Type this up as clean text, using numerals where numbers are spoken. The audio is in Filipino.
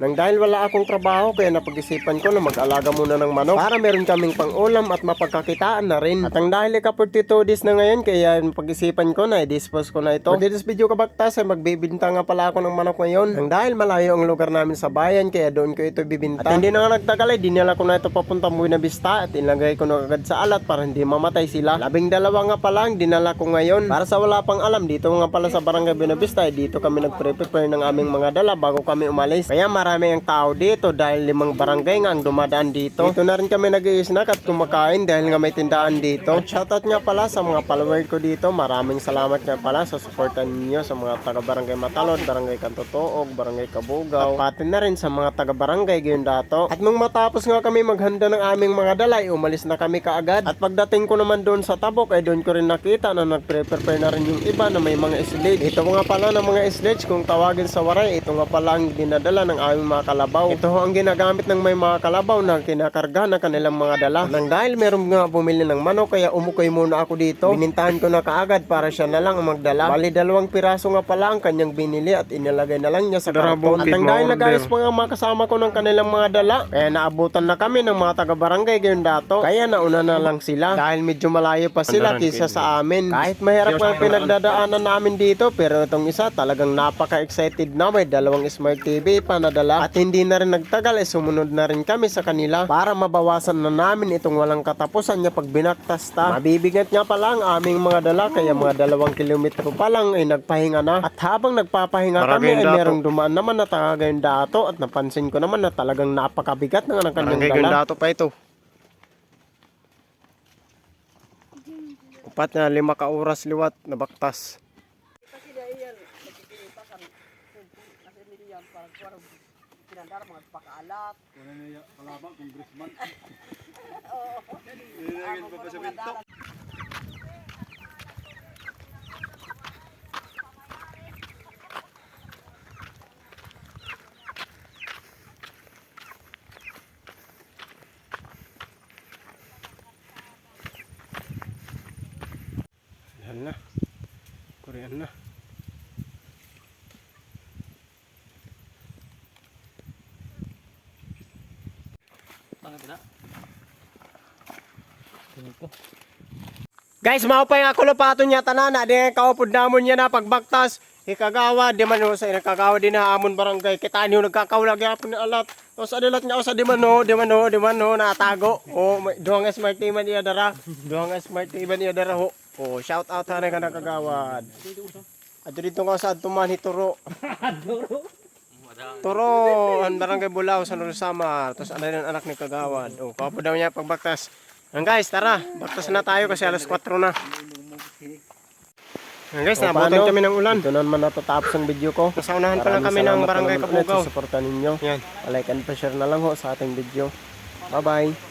Nang dahil wala akong trabaho kaya napag-isipan ko na mag-alaga muna ng manok para meron kaming pang-ulam at mapagkakitaan na rin. At ang dahil ka 42 days na ngayon kaya pag-isipan ko na i-dispose ko na ito. For this video kabaktas ay magbibinta nga pala ako ng manok ngayon. Nang dahil malayo ang lugar namin sa bayan kaya doon ko ito bibinta. At hindi na nga nagtagal ay dinala ko na ito papunta Buena Vista at ilagay ko na agad sa alat para hindi mamatay sila. 12 nga pala ang dinala ko ngayon. Para sa wala pang alam, dito nga pala sa Barangay Buena Vista ay dito kami nag-prepare ng aming mga dala bago kami umalis. Kaya marami ang tao dito dahil 5 barangay nga ang dumadaan dito. Dito na rin kami nag-i-snack at kumakain dahil nga may tindahan dito. At shoutout nga pala sa mga follower ko dito. Maraming salamat nga pala sa suportan ninyo sa mga taga-barangay Matalon, Barangay Kantotoog, Barangay Kabugaw, at pati na rin sa mga taga-barangay Gayundato. At nung matapos nga kami maghanda ng aming mga dala, umalis na kami kaagad. At pagdating ko naman doon sa Tabok ay doon ko rin nakita na nag-prepare na rin yung iba na may mga sledge. Ito nga pala ng mga sledge kung tawagin sa waray. Ito nga pala ang dinadala ng aming mga kalabaw. Ito ang ginagamit ng may mga kalabaw na kinakarga na kanilang mga dala. Nang dahil meron nga bumili ng manok kaya umukoy muna ako dito. Binintahan ko na kaagad para siya na lang ang magdala. Bali 2 piraso nga pala ang kanyang binili at inilagay na lang niya sa karton. At nang dahil nag-ayos pa nga mga kasama ko ng kanilang mga dala kaya naabutan na kami ng mga taga-barangay Gayundato. Kaya nauna na lang sila dahil medyo malayo pa sila kisa sa amin. Kahit mahirap nga pinagdadaanan namin dito pero itong isa talagang napaka-excited na may 2 Smart TV pa nadala. At hindi na rin nagtagal ay sumunod na rin kami sa kanila para mabawasan na namin itong walang katapusan niya pag binaktas ta. Mabibigat nga pala ang aming mga dala kaya mga 2 kilometro pa lang ay nagpahinga na. At habang nagpapahinga kami ay merong dumaan naman na taga Gayundato at napansin ko naman na talagang napakabigat ng kanyang dala. Gayundato pa ito. Upat na 5 ka oras liwat na baktas. Pinandar mga pakaalat. Wala na kalabang congressman. Oo. Nilagyan pa sa pinto. Yan na. Korean na. Guys, mao pa yung akulapato niya tanana. Di kaupod namon niya na pagbaktas. Ikagawa, di man ho sa ikagawa din na amon barangay. Kita niyo nagkakaulag yapon ni alat. O sa dilat nga o sa di man ho, natago. O duhang smart team man iya dara. Duhang smart team man iya dara ho. O shout out ha na ka nakagawad. At dito nga sa tuman hituro. Turo, ang barangay Bulao sa Norosama. Tapos ano yung anak ni Kagawad. O, kapo daw niya pagbaktas. Ang guys, tara. Baktas na tayo kasi alas 4 na. Ang guys, nabutan kami ng ulan. Ito na naman natatapos ang video ko. Nasa unahan pa lang kami ng barangay Kabugaw. Suportan ninyo. Yan. Like and share na lang ho sa ating video. Bye-bye.